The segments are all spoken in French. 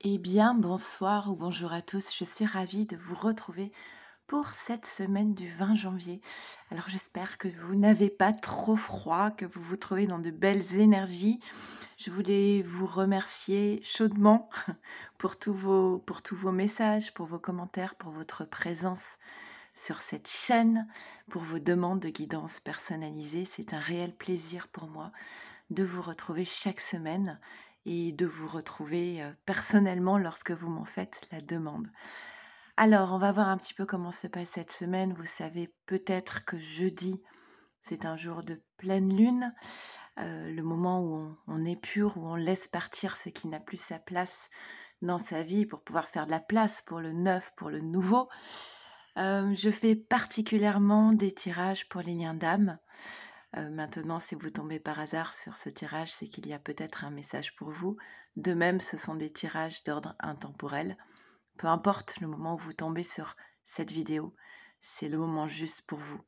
Eh bien, bonsoir ou bonjour à tous. Je suis ravie de vous retrouver pour cette semaine du 20 janvier. Alors, j'espère que vous n'avez pas trop froid, que vous vous trouvez dans de belles énergies. Je voulais vous remercier chaudement pour tous vos messages, pour vos commentaires, pour votre présence sur cette chaîne, pour vos demandes de guidance personnalisée. C'est un réel plaisir pour moi de vous retrouver chaque semaine et de vous retrouver personnellement lorsque vous m'en faites la demande. Alors, on va voir un petit peu comment se passe cette semaine. Vous savez peut-être que jeudi, c'est un jour de pleine lune, le moment où on épure, où on laisse partir ce qui n'a plus sa place dans sa vie pour pouvoir faire de la place pour le neuf, pour le nouveau. Je fais particulièrement des tirages pour les liens d'âme. Maintenant, si vous tombez par hasard sur ce tirage, c'est qu'il y a peut-être un message pour vous. De même, ce sont des tirages d'ordre intemporel. Peu importe le moment où vous tombez sur cette vidéo, c'est le moment juste pour vous.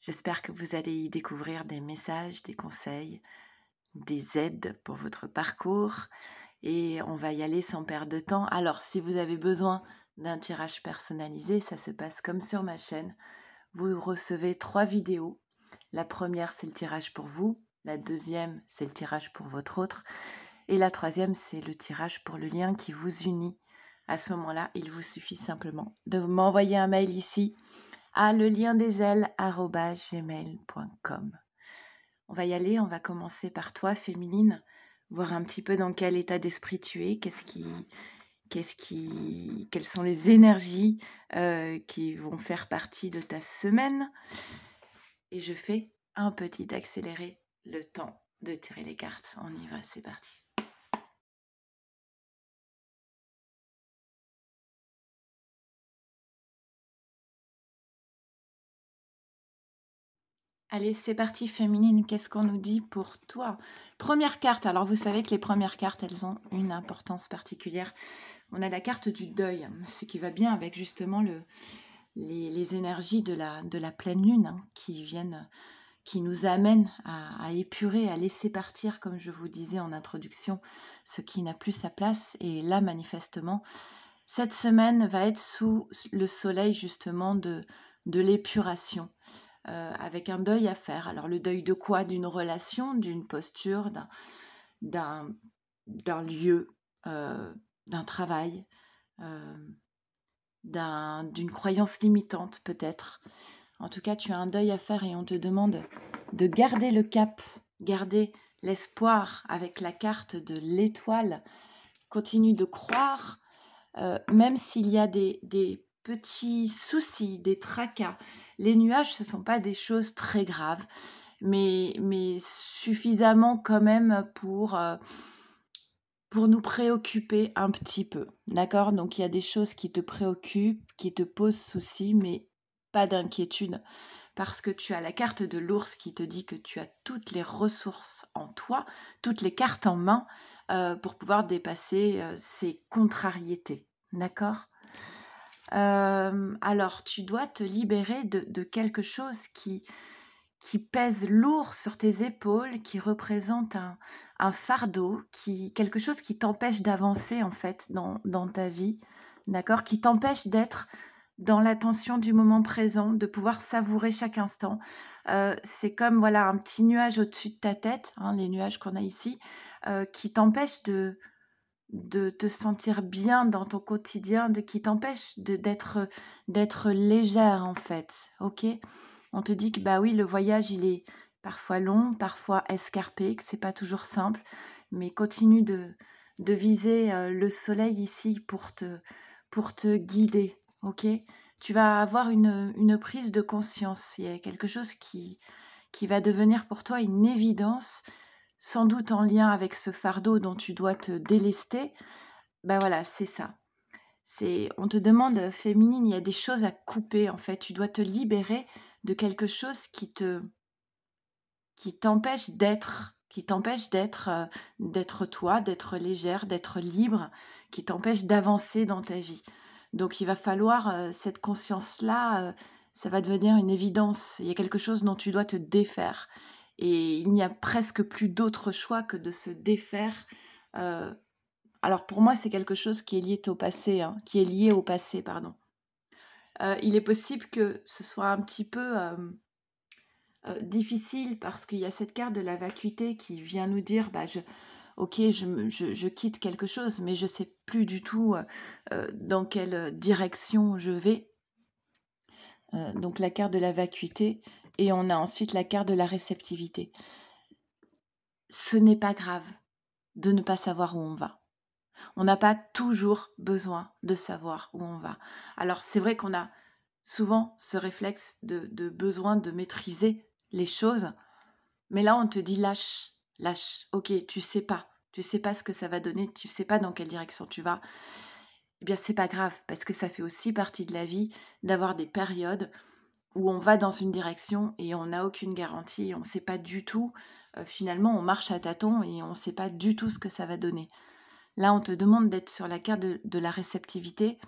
J'espère que vous allez y découvrir des messages, des conseils, des aides pour votre parcours et on va y aller sans perdre de temps. Alors, si vous avez besoin d'un tirage personnalisé, ça se passe comme sur ma chaîne. Vous recevez 3 vidéos. La première, c'est le tirage pour vous. La deuxième, c'est le tirage pour votre autre. Et la troisième, c'est le tirage pour le lien qui vous unit. À ce moment-là, il vous suffit simplement de m'envoyer un mail ici à leliendesailes@gmail.com. On va y aller, on va commencer par toi, féminine, voir un petit peu dans quel état d'esprit tu es, quelles sont les énergies qui vont faire partie de ta semaine. Et je fais un petit accéléré, le temps de tirer les cartes. On y va, c'est parti. Allez, c'est parti, féminine. Qu'est-ce qu'on nous dit pour toi? Première carte. Alors, vous savez que les premières cartes, elles ont une importance particulière. On a la carte du deuil, ce qui va bien avec justement les énergies de la pleine lune qui nous amènent à épurer, à laisser partir, comme je vous disais en introduction, ce qui n'a plus sa place. Et là, manifestement, cette semaine va être sous le soleil justement de l'épuration. Avec un deuil à faire. Alors le deuil de quoi? D'une relation, d'une posture, d'un lieu, d'un travail, euh, d'une croyance limitante peut-être. En tout cas, tu as un deuil à faire et on te demande de garder le cap, garder l'espoir avec la carte de l'étoile. Continue de croire, même s'il y a des petits soucis, des tracas. Les nuages, ce ne sont pas des choses très graves, mais suffisamment quand même pour nous préoccuper un petit peu. D'accord? Donc il y a des choses qui te préoccupent, qui te posent souci, mais pas d'inquiétude. Parce que tu as la carte de l'ours qui te dit que tu as toutes les ressources en toi, toutes les cartes en main pour pouvoir dépasser ces contrariétés. D'accord? Alors, tu dois te libérer de quelque chose qui pèse lourd sur tes épaules, qui représente un fardeau, quelque chose qui t'empêche d'avancer en fait dans ta vie, d'accord? Qui t'empêche d'être dans l'attention du moment présent, de pouvoir savourer chaque instant. C'est comme voilà un petit nuage au-dessus de ta tête, hein, les nuages qu'on a ici, qui t'empêche de te sentir bien dans ton quotidien, qui t'empêche d'être légère en fait, ok? On te dit que bah oui, le voyage il est parfois long, parfois escarpé, que c'est pas toujours simple, mais continue de viser le soleil ici pour te guider, ok? Tu vas avoir une prise de conscience, il y a quelque chose qui va devenir pour toi une évidence, sans doute en lien avec ce fardeau dont tu dois te délester. Ben voilà, c'est ça. On te demande, féminine, il y a des choses à couper en fait. Tu dois te libérer de quelque chose qui t'empêche d'être toi, d'être légère, d'être libre, qui t'empêche d'avancer dans ta vie. Donc il va falloir cette conscience-là, ça va devenir une évidence. Il y a quelque chose dont tu dois te défaire. Et il n'y a presque plus d'autre choix que de se défaire Alors pour moi, c'est quelque chose qui est lié au passé, hein, qui est lié au passé, pardon. Il est possible que ce soit un petit peu difficile parce qu'il y a cette carte de la vacuité qui vient nous dire, ok, je quitte quelque chose, mais je ne sais plus du tout dans quelle direction je vais. Donc la carte de la vacuité, et on a ensuite la carte de la réceptivité. Ce n'est pas grave de ne pas savoir où on va. On n'a pas toujours besoin de savoir où on va. Alors c'est vrai qu'on a souvent ce réflexe de besoin de maîtriser les choses, mais là on te dit lâche, lâche, ok, tu sais pas ce que ça va donner, tu sais pas dans quelle direction tu vas. Eh bien c'est pas grave, parce que ça fait aussi partie de la vie d'avoir des périodes où on va dans une direction et on n'a aucune garantie, on ne sait pas du tout, finalement on marche à tâtons et on ne sait pas du tout ce que ça va donner. Là, on te demande d'être sur la carte de la réceptivité,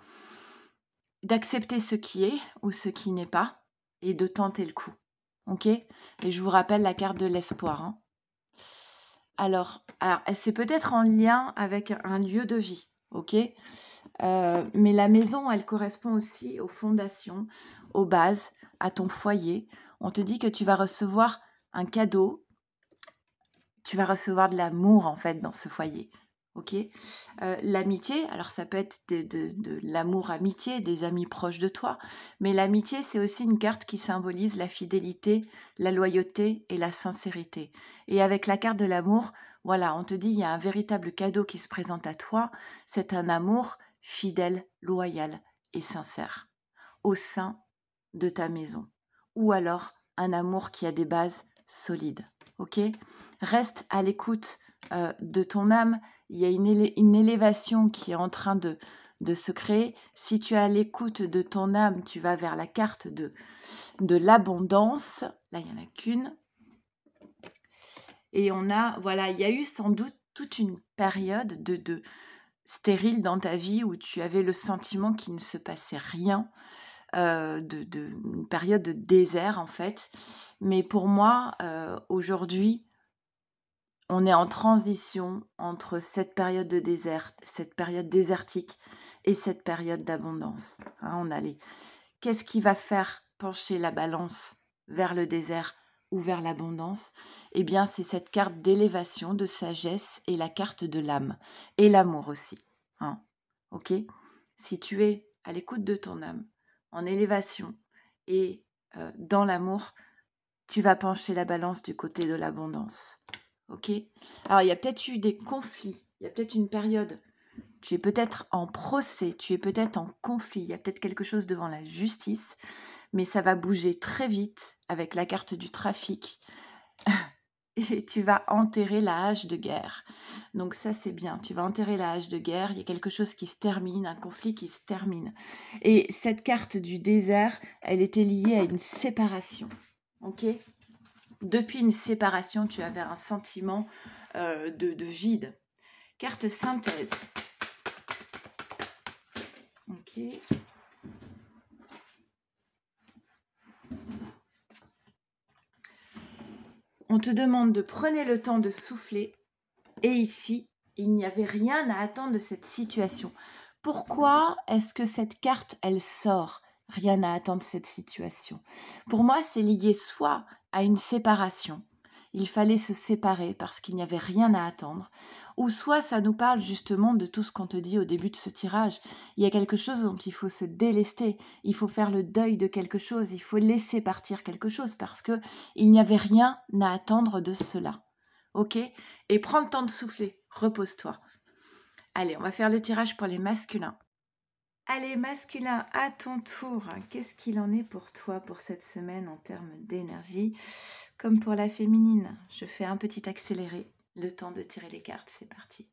d'accepter ce qui est ou ce qui n'est pas et de tenter le coup. Ok ? Et je vous rappelle la carte de l'espoir. Hein. Alors, c'est peut-être en lien avec un lieu de vie. Ok ? Mais la maison, elle correspond aussi aux fondations, aux bases, à ton foyer. On te dit que tu vas recevoir un cadeau, tu vas recevoir de l'amour en fait dans ce foyer. Ok, l'amitié, alors ça peut être de l'amour amitié, des amis proches de toi, mais l'amitié, c'est aussi une carte qui symbolise la fidélité, la loyauté et la sincérité. Et avec la carte de l'amour, voilà, on te dit, il y a un véritable cadeau qui se présente à toi, c'est un amour fidèle, loyal et sincère, au sein de ta maison. Ou alors, un amour qui a des bases solides, ok ? Reste à l'écoute de ton âme. Il y a une élévation qui est en train de se créer. Si tu es à l'écoute de ton âme, tu vas vers la carte de l'abondance. Là, il n'y en a qu'une. Et on a, voilà, il y a eu sans doute toute une période de stérile dans ta vie où tu avais le sentiment qu'il ne se passait rien. Une période de désert, en fait. Mais pour moi, aujourd'hui, on est en transition entre cette période de désert, cette période désertique et cette période d'abondance. Hein, qu'est-ce qui va faire pencher la balance vers le désert ou vers l'abondance ? Eh bien, c'est cette carte d'élévation, de sagesse et la carte de l'âme. Et l'amour aussi. Hein, ok ? Si tu es à l'écoute de ton âme, en élévation et dans l'amour, tu vas pencher la balance du côté de l'abondance. Ok ? Alors, il y a peut-être eu des conflits, il y a peut-être une période, tu es peut-être en procès, tu es peut-être en conflit, il y a peut-être quelque chose devant la justice, mais ça va bouger très vite avec la carte du trafic et tu vas enterrer la hache de guerre. Donc ça, c'est bien, tu vas enterrer la hache de guerre, il y a quelque chose qui se termine, un conflit qui se termine. Et cette carte du désert, elle était liée à une séparation, ok ? Depuis une séparation, tu avais un sentiment de vide. Carte synthèse. Ok. On te demande de prendre le temps de souffler. Et ici, il n'y avait rien à attendre de cette situation. Pourquoi est-ce que cette carte, elle sort ? Rien à attendre de cette situation. Pour moi, c'est lié soit à une séparation. Il fallait se séparer parce qu'il n'y avait rien à attendre. Ou soit ça nous parle justement de tout ce qu'on te dit au début de ce tirage. Il y a quelque chose dont il faut se délester. Il faut faire le deuil de quelque chose. Il faut laisser partir quelque chose parce que il n'y avait rien à attendre de cela. Ok ? Et prends le temps de souffler. Repose-toi. Allez, on va faire le tirage pour les masculins. Allez, masculin, à ton tour, qu'est-ce qu'il en est pour toi pour cette semaine en termes d'énergie ? Comme pour la féminine, je fais un petit accéléré, le temps de tirer les cartes, c'est parti.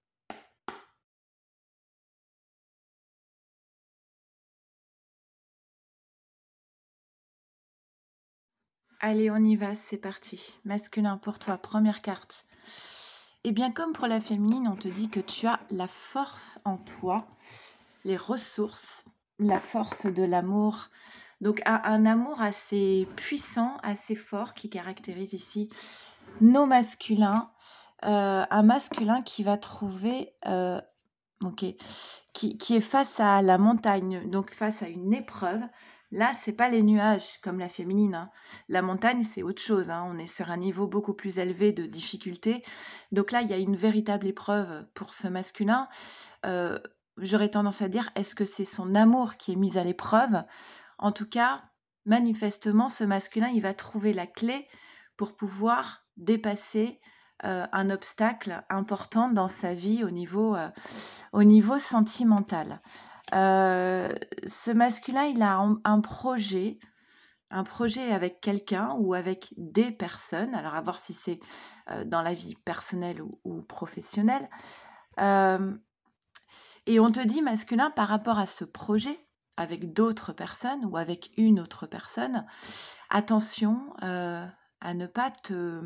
Allez, on y va, c'est parti. Masculin, pour toi, première carte. Eh bien, comme pour la féminine, on te dit que tu as la force en toi, les ressources, la force de l'amour. Donc, un amour assez puissant, assez fort, qui caractérise ici nos masculins. Un masculin qui va trouver ok, qui est face à la montagne, donc face à une épreuve. Là, c'est pas les nuages comme la féminine, hein. La montagne, c'est autre chose, hein. On est sur un niveau beaucoup plus élevé de difficulté. Donc là, il y a une véritable épreuve pour ce masculin. Euh, J'aurais tendance à dire, est-ce que c'est son amour qui est mis à l'épreuve? En tout cas, manifestement, ce masculin, il va trouver la clé pour pouvoir dépasser un obstacle important dans sa vie au niveau sentimental. Ce masculin, il a un projet avec quelqu'un ou avec des personnes. Alors, à voir si c'est dans la vie personnelle ou professionnelle. Et on te dit, masculin, par rapport à ce projet, avec d'autres personnes ou avec une autre personne, attention à ne pas te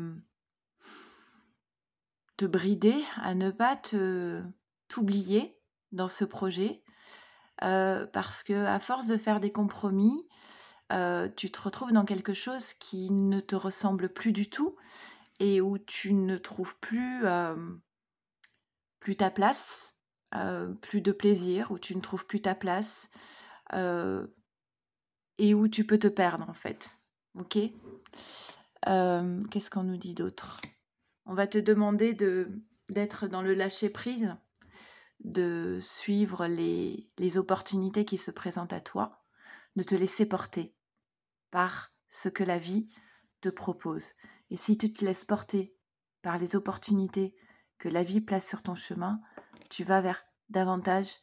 brider, à ne pas t'oublier dans ce projet, parce que à force de faire des compromis, tu te retrouves dans quelque chose qui ne te ressemble plus du tout et où tu ne trouves plus ta place, plus de plaisir, où tu ne trouves plus ta place, et où tu peux te perdre en fait. Ok? Qu'est-ce qu'on nous dit d'autre? On va te demander d'être dans le lâcher-prise, de suivre les opportunités qui se présentent à toi, de te laisser porter par ce que la vie te propose. Et si tu te laisses porter par les opportunités que la vie place sur ton chemin, tu vas vers davantage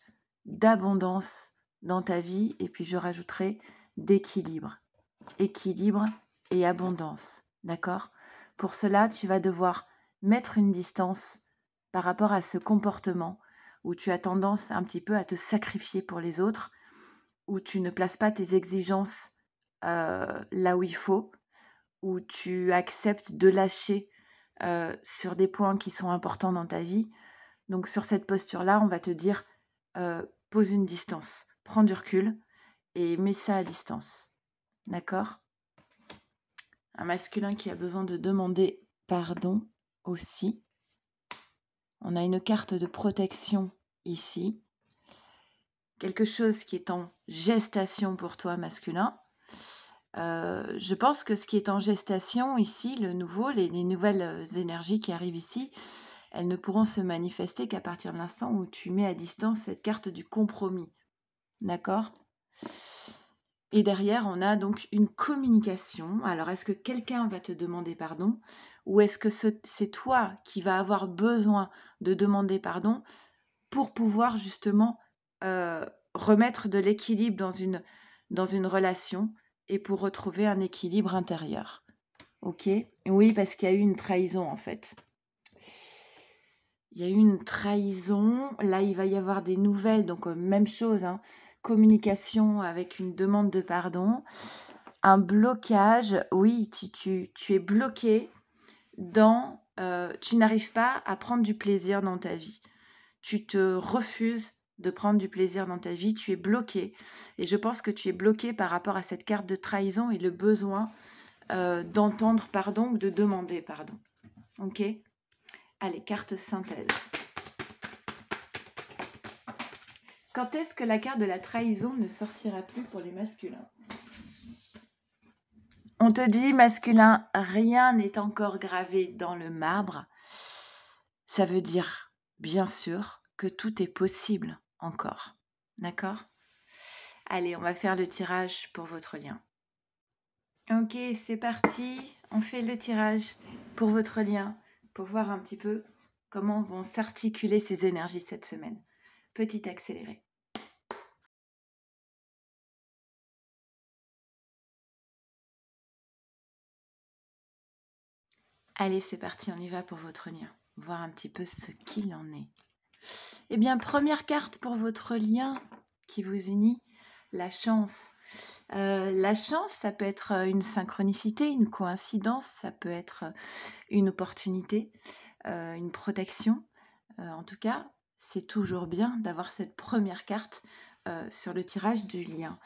d'abondance dans ta vie, et puis je rajouterai d'équilibre. Équilibre et abondance, d'accord? Pour cela, tu vas devoir mettre une distance par rapport à ce comportement où tu as tendance un petit peu à te sacrifier pour les autres, où tu ne places pas tes exigences là où il faut, où tu acceptes de lâcher sur des points qui sont importants dans ta vie. Donc sur cette posture-là, on va te dire, pose une distance, prends du recul et mets ça à distance. D'accord? Un masculin qui a besoin de demander pardon aussi. On a une carte de protection ici. Quelque chose qui est en gestation pour toi, masculin. Je pense que ce qui est en gestation ici, le nouveau, les nouvelles énergies qui arrivent ici, elles ne pourront se manifester qu'à partir de l'instant où tu mets à distance cette carte du compromis. D'accord? Et derrière, on a donc une communication. Alors, est-ce que quelqu'un va te demander pardon ou est-ce que c'est toi qui vas avoir besoin de demander pardon pour pouvoir justement remettre de l'équilibre dans une relation et pour retrouver un équilibre intérieur? Ok? Oui, parce qu'il y a eu une trahison en fait. Il y a eu une trahison. Là, il va y avoir des nouvelles. Donc, même chose, hein. Communication avec une demande de pardon. Un blocage. Oui, tu es bloqué dans... tu n'arrives pas à prendre du plaisir dans ta vie. Tu te refuses de prendre du plaisir dans ta vie. Tu es bloqué. Et je pense que tu es bloqué par rapport à cette carte de trahison et le besoin d'entendre pardon ou de demander pardon. Ok ? Allez, carte synthèse. Quand est-ce que la carte de la trahison ne sortira plus pour les masculins? On te dit, masculin, rien n'est encore gravé dans le marbre. Ça veut dire, bien sûr, que tout est possible encore. D'accord? Allez, on va faire le tirage pour votre lien. Ok, c'est parti. On fait le tirage pour votre lien, pour voir un petit peu comment vont s'articuler ces énergies cette semaine. Petit accéléré. Allez, c'est parti, on y va pour votre lien. Voir un petit peu ce qu'il en est. Eh bien, première carte pour votre lien qui vous unit, la chance. La chance, ça peut être une synchronicité, une coïncidence, ça peut être une opportunité, une protection. En tout cas, c'est toujours bien d'avoir cette première carte sur le tirage du lien.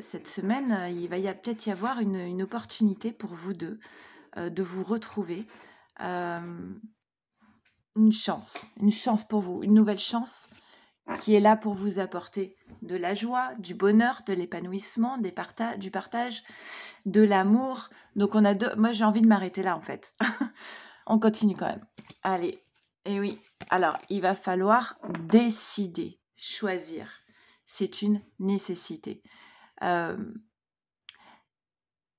Cette semaine, il va peut-être y avoir une opportunité pour vous deux de vous retrouver. Une chance pour vous, une nouvelle chance qui est là pour vous apporter de la joie, du bonheur, de l'épanouissement, du partage, de l'amour. Donc on a deux. Moi j'ai envie de m'arrêter là en fait. On continue quand même. Allez. Et oui. Alors il va falloir décider, choisir. C'est une nécessité.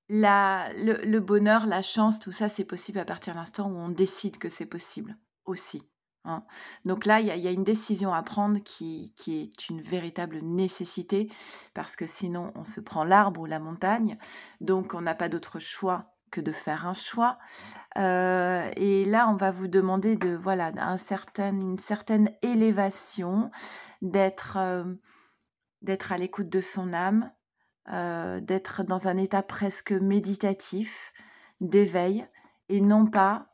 Le bonheur, la chance, tout ça, c'est possible à partir de l'instant où on décide que c'est possible aussi. Hein. Donc là, il y a une décision à prendre qui est une véritable nécessité, parce que sinon, on se prend l'arbre ou la montagne. Donc, on n'a pas d'autre choix que de faire un choix. Et là, on va vous demander de une certaine élévation, d'être à l'écoute de son âme, d'être dans un état presque méditatif, d'éveil, et ne pas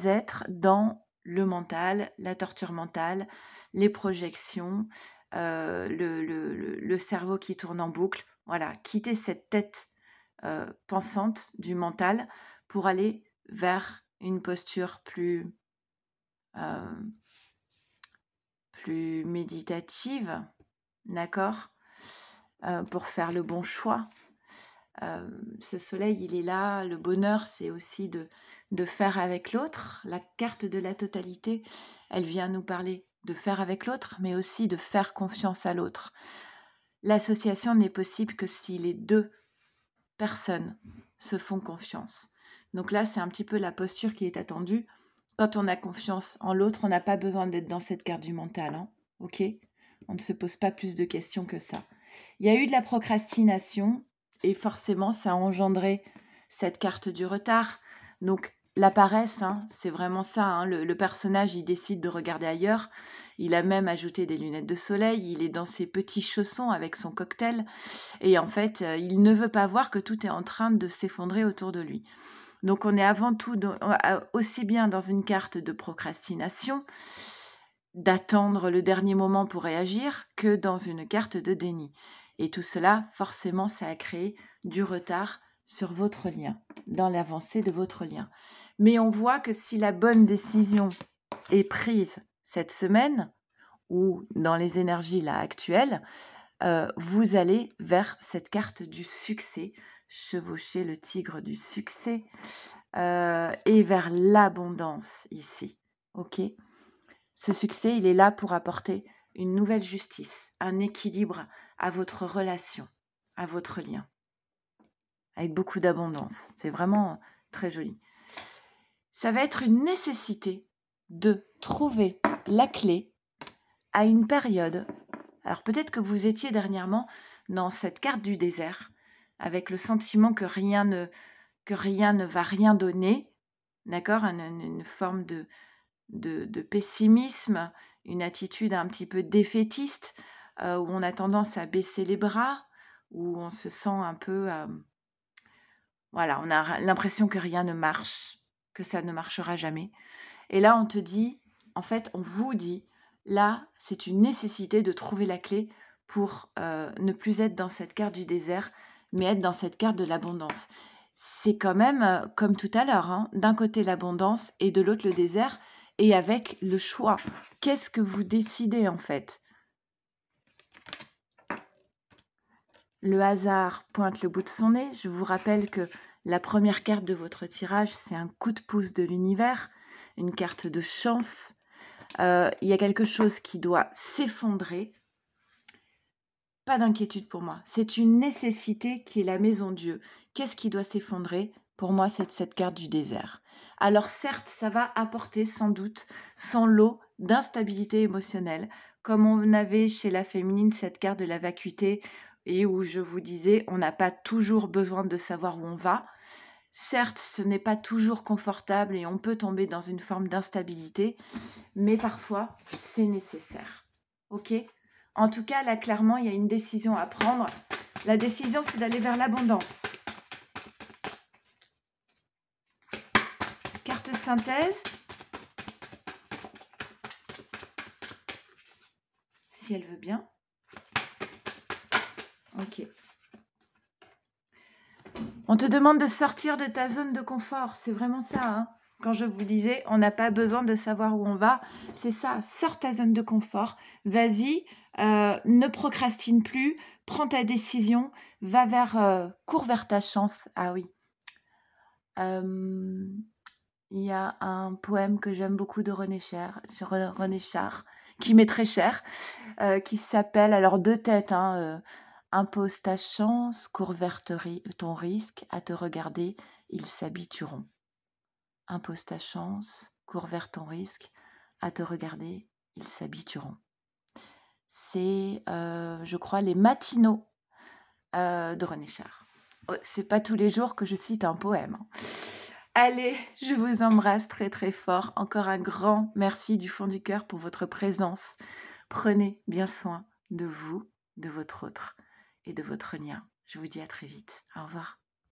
être dans le mental, la torture mentale, les projections, le cerveau qui tourne en boucle. Voilà, quitter cette tête pensante du mental pour aller vers une posture plus méditative, d'accord, pour faire le bon choix. Ce soleil, il est là. Le bonheur, c'est aussi de faire avec l'autre. La carte de la totalité, elle vient nous parler de faire avec l'autre, mais aussi de faire confiance à l'autre. L'association n'est possible que si les deux personnes se font confiance. Donc là, c'est un petit peu la posture qui est attendue. Quand on a confiance en l'autre, on n'a pas besoin d'être dans cette carte du mental. Hein, ok ? On ne se pose pas plus de questions que ça. Il y a eu de la procrastination et forcément, ça a engendré cette carte du retard. Donc, la paresse, hein, c'est vraiment ça. Hein. Le personnage, il décide de regarder ailleurs. Il a même ajouté des lunettes de soleil. Il est dans ses petits chaussons avec son cocktail. Et en fait, il ne veut pas voir que tout est en train de s'effondrer autour de lui. Donc, on est avant tout aussi bien dans une carte de procrastination, d'attendre le dernier moment pour réagir, que dans une carte de déni. Et tout cela, forcément, ça a créé du retard sur votre lien, dans l'avancée de votre lien. Mais on voit que si la bonne décision est prise cette semaine, ou dans les énergies là actuelles, vous allez vers cette carte du succès, chevaucher le tigre du succès, et vers l'abondance ici. Ok ? Ce succès, il est là pour apporter une nouvelle justice, un équilibre à votre relation, à votre lien, avec beaucoup d'abondance. C'est vraiment très joli. Ça va être une nécessité de trouver la clé à une période. Alors peut-être que vous étiez dernièrement dans cette carte du désert, avec le sentiment que rien ne va rien donner, d'accord, une forme de pessimisme, une attitude un petit peu défaitiste, où on a tendance à baisser les bras, où on se sent un peu... voilà, on a l'impression que rien ne marche, que ça ne marchera jamais. Et là, on te dit, en fait, on vous dit, là, c'est une nécessité de trouver la clé pour ne plus être dans cette carte du désert, mais être dans cette carte de l'abondance. C'est quand même, comme tout à l'heure, hein, d'un côté l'abondance et de l'autre le désert, et avec le choix. Qu'est-ce que vous décidez en fait ? Le hasard pointe le bout de son nez. Je vous rappelle que la première carte de votre tirage, c'est un coup de pouce de l'univers, une carte de chance. Il y a quelque chose qui doit s'effondrer. Pas d'inquiétude pour moi. C'est une nécessité qui est la maison Dieu. Qu'est-ce qui doit s'effondrer ? Pour moi, c'est cette carte du désert. Alors certes, ça va apporter sans doute son lot d'instabilité émotionnelle, comme on avait chez la féminine cette carte de la vacuité, et où je vous disais, on n'a pas toujours besoin de savoir où on va. Certes, ce n'est pas toujours confortable et on peut tomber dans une forme d'instabilité, mais parfois, c'est nécessaire. Ok ? En tout cas, là, clairement, il y a une décision à prendre. La décision, c'est d'aller vers l'abondance. Carte synthèse. Si elle veut bien. Ok. On te demande de sortir de ta zone de confort. C'est vraiment ça, hein. Quand je vous disais, on n'a pas besoin de savoir où on va, c'est ça, sors ta zone de confort, vas-y, ne procrastine plus, prends ta décision, cours vers ta chance. Ah oui. Euh, il y a un poème que j'aime beaucoup de René Char, qui m'est très cher, qui s'appelle, alors deux têtes, hein, impose ta chance, cours vers ton risque, à te regarder, ils s'habitueront. Impose ta chance, cours vers ton risque, à te regarder, ils s'habitueront. C'est, je crois, les matinaux de René Char. Oh, c'est pas tous les jours que je cite un poème. Allez, je vous embrasse très très fort. Encore un grand merci du fond du cœur pour votre présence. Prenez bien soin de vous, de votre autre et de votre lien. Je vous dis à très vite. Au revoir.